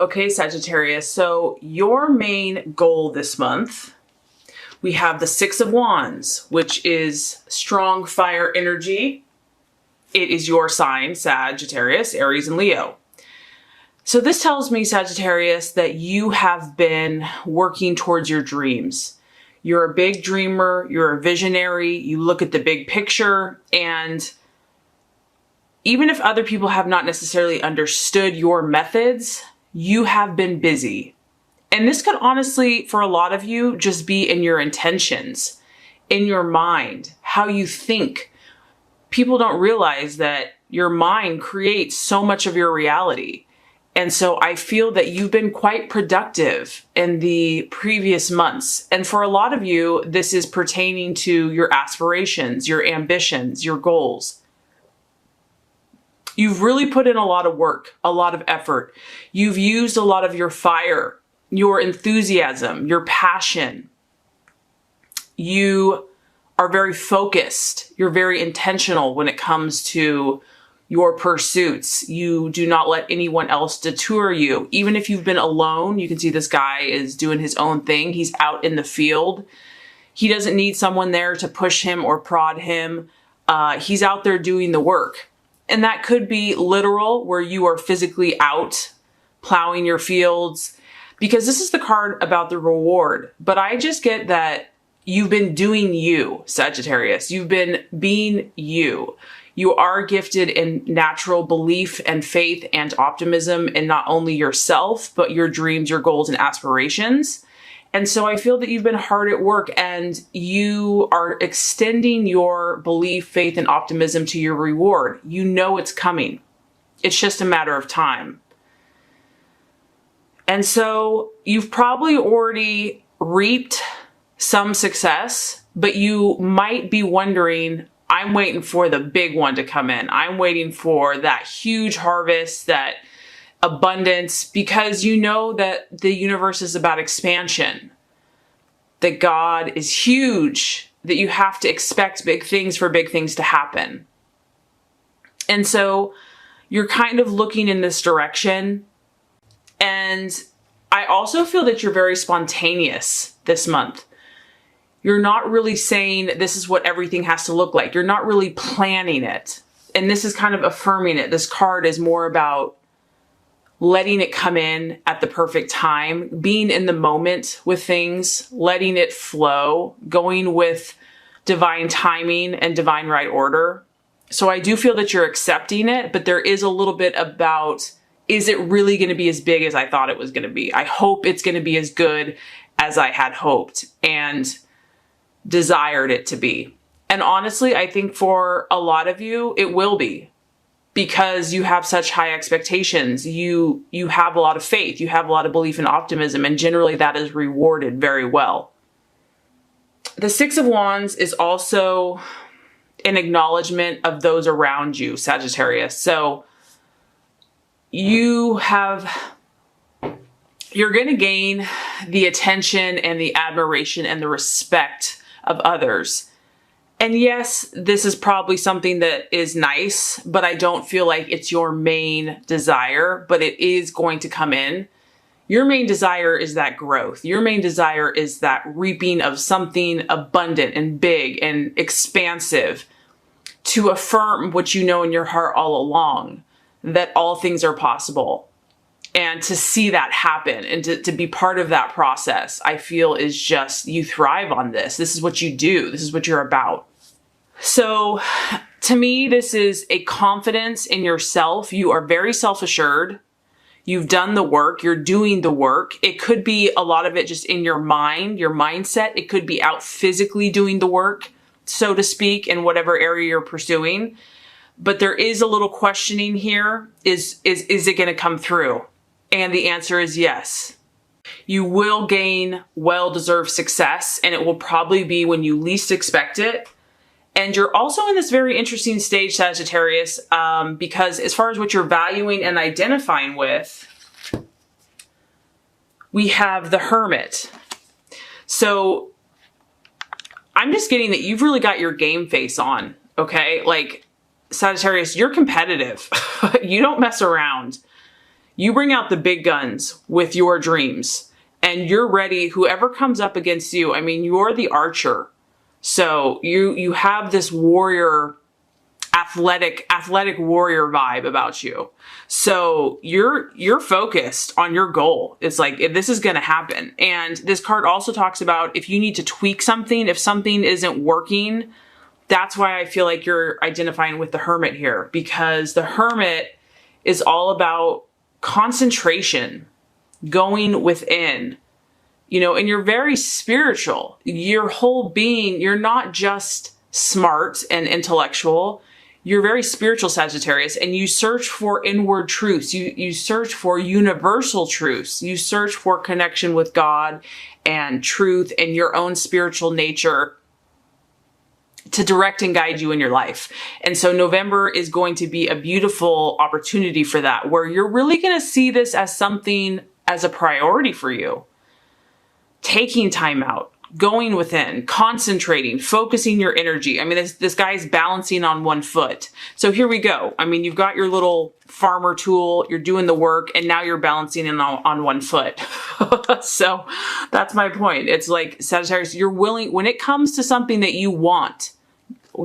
Okay, Sagittarius, so your main goal this month, we have the Six of Wands, which is strong fire energy. It is your sign, Sagittarius, Aries, and Leo. So this tells me, Sagittarius, that you have been working towards your dreams. You're a big dreamer, you're a visionary, you look at the big picture, and even if other people have not necessarily understood your methods, you have been busy. And this could honestly, for a lot of you, just be in your intentions, in your mind, how you think. People don't realize that your mind creates so much of your reality. And so I feel that you've been quite productive in the previous months. And for a lot of you, this is pertaining to your aspirations, your ambitions, your goals. You've really put in a lot of work, a lot of effort. You've used a lot of your fire, your enthusiasm, your passion. You are very focused. You're very intentional when it comes to your pursuits. You do not let anyone else detour you. Even if you've been alone, you can see this guy is doing his own thing. He's out in the field. He doesn't need someone there to push him or prod him. He's out there doing the work. And that could be literal, where you are physically out plowing your fields, because this is the card about the reward. But I just get that you've been doing you, Sagittarius. You've been being you. You are gifted in natural belief and faith and optimism in not only yourself, but your dreams, your goals, and aspirations. And so I feel that you've been hard at work and you are extending your belief, faith, and optimism to your reward. You know it's coming. It's just a matter of time. And so you've probably already reaped some success, but you might be wondering, I'm waiting for the big one to come in. I'm waiting for that huge harvest, that abundance, because you know that the universe is about expansion, that God is huge, that you have to expect big things for big things to happen. And so you're kind of looking in this direction. And I also feel that you're very spontaneous this month. You're not really saying this is what everything has to look like. You're not really planning it. And this is kind of affirming it. This card is more about letting it come in at the perfect time, being in the moment with things, letting it flow, going with divine timing and divine right order. So I do feel that you're accepting it, but there is a little bit about, is it really going to be as big as I thought it was going to be? I hope it's going to be as good as I had hoped and desired it to be. And honestly, I think for a lot of you, it will be, because you have such high expectations. You have a lot of faith, you have a lot of belief and optimism, and generally that is rewarded very well. The Six of Wands is also an acknowledgement of those around you, Sagittarius. So you're going to gain the attention and the admiration and the respect of others. And yes, this is probably something that is nice, but I don't feel like it's your main desire, but it is going to come in. Your main desire is that growth. Your main desire is that reaping of something abundant and big and expansive, to affirm what you know in your heart all along, that all things are possible. And to see that happen and to be part of that process, I feel is just, you thrive on this. This is what you do. This is what you're about. So to me, this is a confidence in yourself. You are very self-assured. You've done the work. You're doing the work. It could be a lot of it just in your mind, your mindset. It could be out physically doing the work, so to speak, in whatever area you're pursuing. But there is a little questioning here. Is it going to come through? And the answer is yes. You will gain well-deserved success, and it will probably be when you least expect it. And you're also in this very interesting stage, Sagittarius, because as far as what you're valuing and identifying with, we have the Hermit. So I'm just getting that you've really got your game face on, okay? Like, Sagittarius, you're competitive. You don't mess around. You bring out the big guns with your dreams and you're ready. Whoever comes up against you, I mean, you're the archer. So you have this warrior, athletic warrior vibe about you. So you're focused on your goal. It's like, if this is going to happen. And this card also talks about if you need to tweak something, if something isn't working. That's why I feel like you're identifying with the Hermit here, because the Hermit is all about concentration, going within, you know, and you're very spiritual. Your whole being, you're not just smart and intellectual. You're very spiritual, Sagittarius, and you search for inward truths. You search for universal truths. You search for connection with God and truth and your own spiritual nature to direct and guide you in your life. And so November is going to be a beautiful opportunity for that, where you're really going to see this as something, as a priority for you. Taking time out, going within, concentrating, focusing your energy. I mean, this guy's balancing on one foot. So here we go. I mean, you've got your little farmer tool, you're doing the work, and now you're balancing in on one foot. So that's my point. It's like, Sagittarius, you're willing, when it comes to something that you want,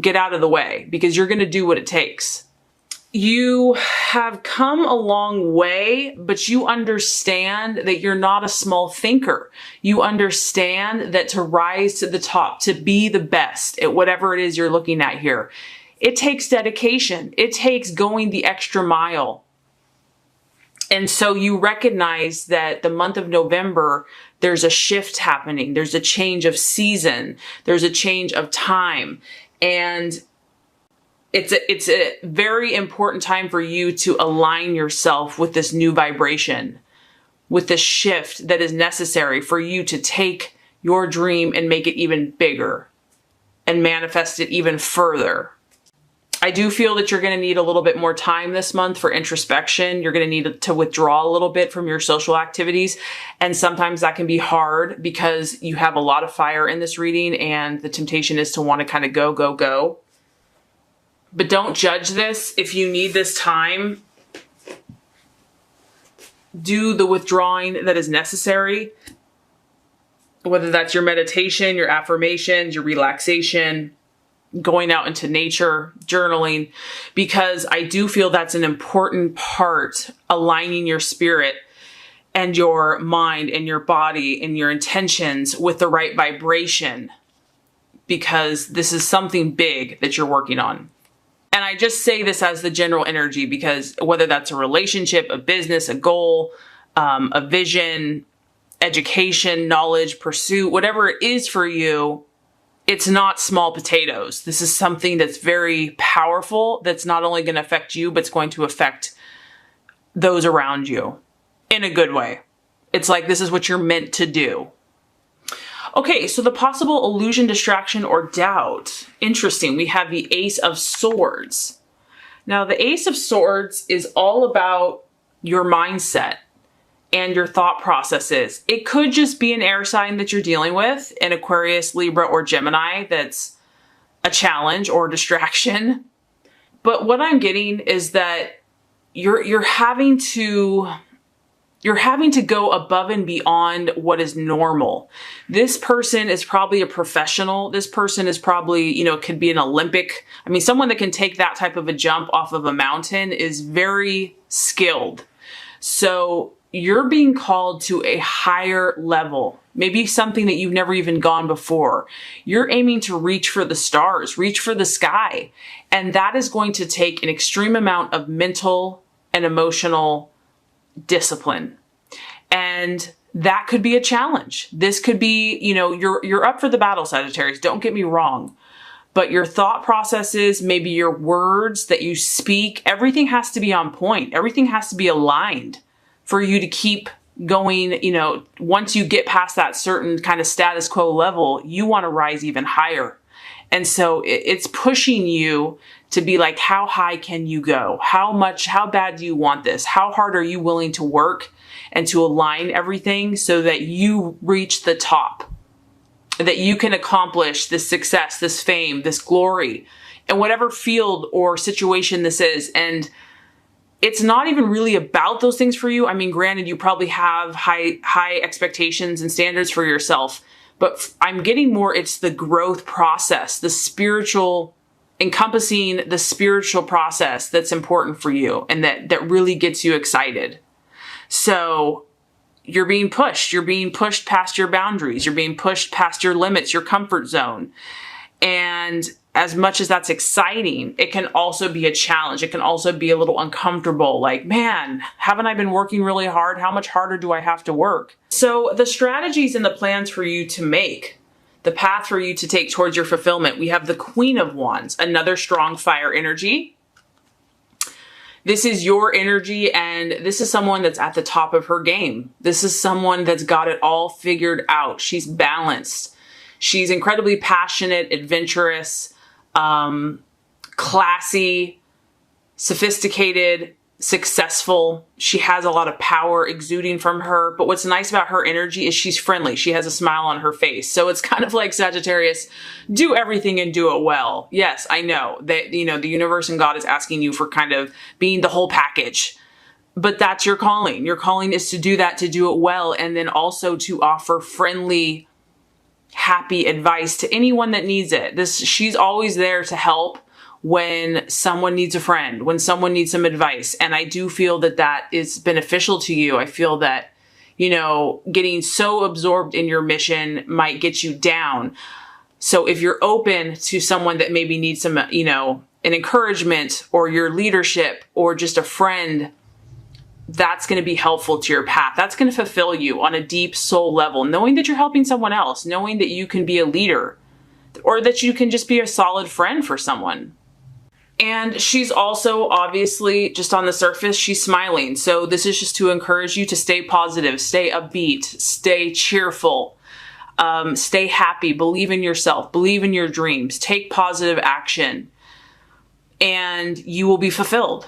get out of the way, because you're going to do what it takes. You have come a long way, but you understand that you're not a small thinker. You understand that to rise to the top, to be the best at whatever it is you're looking at here, it takes dedication. It takes going the extra mile. And so you recognize that the month of November, there's a shift happening. There's a change of season. There's a change of time. And it's a very important time for you to align yourself with this new vibration, with this shift that is necessary for you to take your dream and make it even bigger and manifest it even further. I do feel that you're going to need a little bit more time this month for introspection. You're going to need to withdraw a little bit from your social activities. And sometimes that can be hard because you have a lot of fire in this reading and the temptation is to want to kind of go. But don't judge this. If you need this time, do the withdrawing that is necessary. Whether that's your meditation, your affirmations, your relaxation, going out into nature, journaling, because I do feel that's an important part, aligning your spirit and your mind and your body and your intentions with the right vibration, because this is something big that you're working on. And I just say this as the general energy because whether that's a relationship, a business, a goal, a vision, education, knowledge, pursuit, whatever it is for you, it's not small potatoes. This is something that's very powerful, that's not only going to affect you, but it's going to affect those around you in a good way. It's like, this is what you're meant to do. Okay, so the possible illusion, distraction, or doubt. Interesting. We have the Ace of Swords. Now, the Ace of Swords is all about your mindset and your thought processes. It could just be an air sign that you're dealing with, an Aquarius, Libra, or Gemini that's a challenge or distraction. But what I'm getting is that you're having to go above and beyond what is normal. This person is probably a professional. This person is probably, could be an Olympic. I mean, someone that can take that type of a jump off of a mountain is very skilled. So you're being called to a higher level, maybe something that you've never even gone before. You're aiming to reach for the stars, reach for the sky. And that is going to take an extreme amount of mental and emotional discipline. And that could be a challenge. This could be, you're up for the battle, Sagittarius. Don't get me wrong. But your thought processes, maybe your words that you speak, everything has to be on point. Everything has to be aligned for you to keep going. Once you get past that certain kind of status quo level, you want to rise even higher. And so it's pushing you to be like, how high can you go? How bad do you want this? How hard are you willing to work and to align everything so that you reach the top, that you can accomplish this success, this fame, this glory, in whatever field or situation this is. And it's not even really about those things for you. I mean, granted, you probably have high expectations and standards for yourself, but I'm getting more, it's the growth process, the spiritual, encompassing the spiritual process that's important for you and that really gets you excited. So you're being pushed past your boundaries. You're being pushed past your limits, your comfort zone. And as much as that's exciting, it can also be a challenge. It can also be a little uncomfortable. Like, man, haven't I been working really hard? How much harder do I have to work? So the strategies and the plans for you to make, the path for you to take towards your fulfillment, we have the Queen of Wands, another strong fire energy. This is your energy, and this is someone that's at the top of her game. This is someone that's got it all figured out. She's balanced. She's incredibly passionate, adventurous, classy, sophisticated, successful. She has a lot of power exuding from her. But what's nice about her energy is she's friendly. She has a smile on her face. So it's kind of like Sagittarius, do everything and do it well. Yes, I know that, the universe and God is asking you for kind of being the whole package. But that's your calling. Your calling is to do that, to do it well, and then also to offer friendly, happy advice to anyone that needs it. She's always there to help when someone needs a friend, when someone needs some advice. And I do feel that that is beneficial to you. I feel that, getting so absorbed in your mission might get you down. So if you're open to someone that maybe needs some, an encouragement or your leadership or just a friend, that's going to be helpful to your path. That's going to fulfill you on a deep soul level, knowing that you're helping someone else, knowing that you can be a leader or that you can just be a solid friend for someone. And she's also obviously just on the surface, she's smiling. So this is just to encourage you to stay positive, stay upbeat, stay cheerful, stay happy, believe in yourself, believe in your dreams, take positive action, and you will be fulfilled.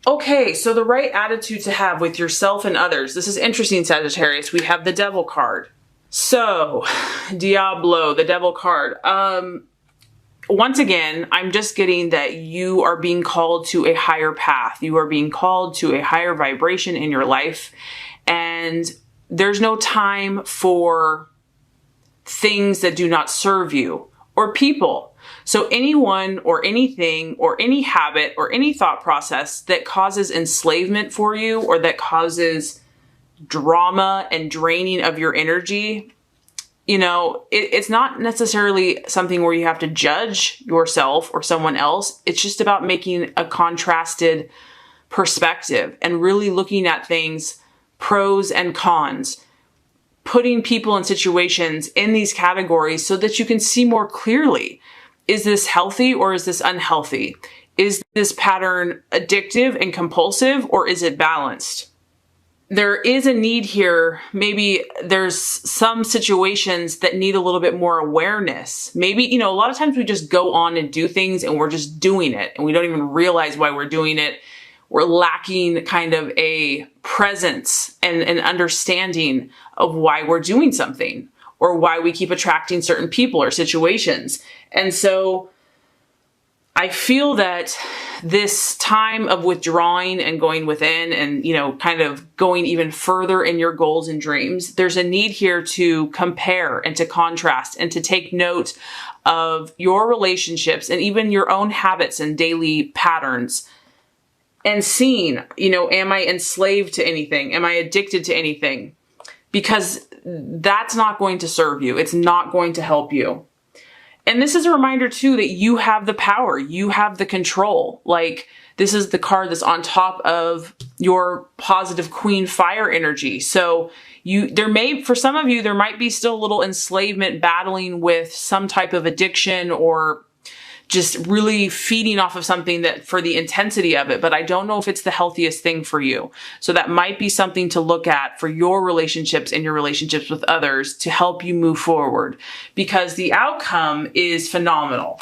Okay, so the right attitude to have with yourself and others. This is interesting, Sagittarius. We have the Devil card. So, Diablo, the Devil card. Once again, I'm just getting that you are being called to a higher path. You are being called to a higher vibration in your life. And there's no time for things that do not serve you or people. So anyone or anything or any habit or any thought process that causes enslavement for you or that causes drama and draining of your energy, it's not necessarily something where you have to judge yourself or someone else. It's just about making a contrasted perspective and really looking at things, pros and cons, putting people and situations in these categories so that you can see more clearly. Is this healthy or is this unhealthy? Is this pattern addictive and compulsive or is it balanced? There is a need here. Maybe there's some situations that need a little bit more awareness. Maybe, a lot of times we just go on and do things and we're just doing it and we don't even realize why we're doing it. We're lacking kind of a presence and an understanding of why we're doing something or why we keep attracting certain people or situations. And so I feel that this time of withdrawing and going within and, kind of going even further in your goals and dreams, there's a need here to compare and to contrast and to take note of your relationships and even your own habits and daily patterns and seeing, am I enslaved to anything? Am I addicted to anything? Because that's not going to serve you. It's not going to help you. And this is a reminder too that you have the power, you have the control. Like this is the card that's on top of your positive Queen fire energy. So for some of you, there might be still a little enslavement battling with some type of addiction or just really feeding off of something that for the intensity of it, but I don't know if it's the healthiest thing for you. So that might be something to look at for your relationships and your relationships with others to help you move forward because the outcome is phenomenal.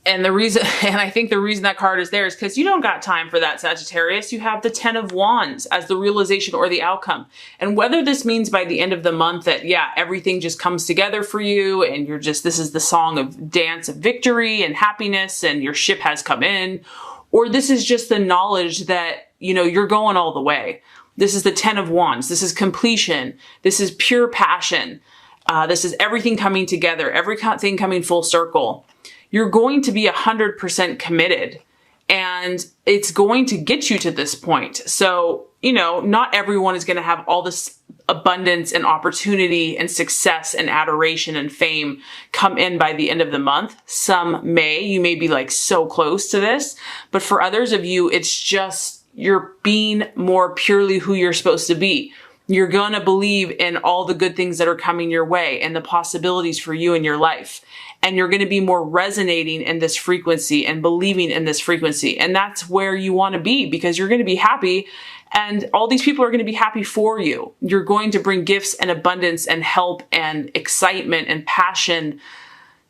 And I think the reason that card is there is because you don't got time for that, Sagittarius. You have the 10 of Wands as the realization or the outcome. And whether this means by the end of the month that, everything just comes together for you and this is the song of dance of victory and happiness and your ship has come in, or this is just the knowledge that you're going all the way. This is the 10 of Wands. This is completion. This is pure passion. This is everything coming together, everything coming full circle. You're going to be 100% committed, and it's going to get you to this point. So, not everyone is going to have all this abundance and opportunity and success and adoration and fame come in by the end of the month. Some may, you may be like so close to this, but for others of you, it's just you're being more purely who you're supposed to be. You're going to believe in all the good things that are coming your way and the possibilities for you in your life. And you're going to be more resonating in this frequency and believing in this frequency. And that's where you want to be, because you're going to be happy and all these people are going to be happy for you. You're going to bring gifts and abundance and help and excitement and passion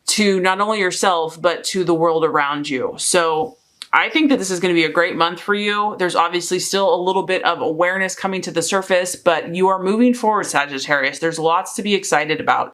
to not only yourself, but to the world around you. So I think that this is going to be a great month for you. There's obviously still a little bit of awareness coming to the surface, but you are moving forward, Sagittarius. There's lots to be excited about.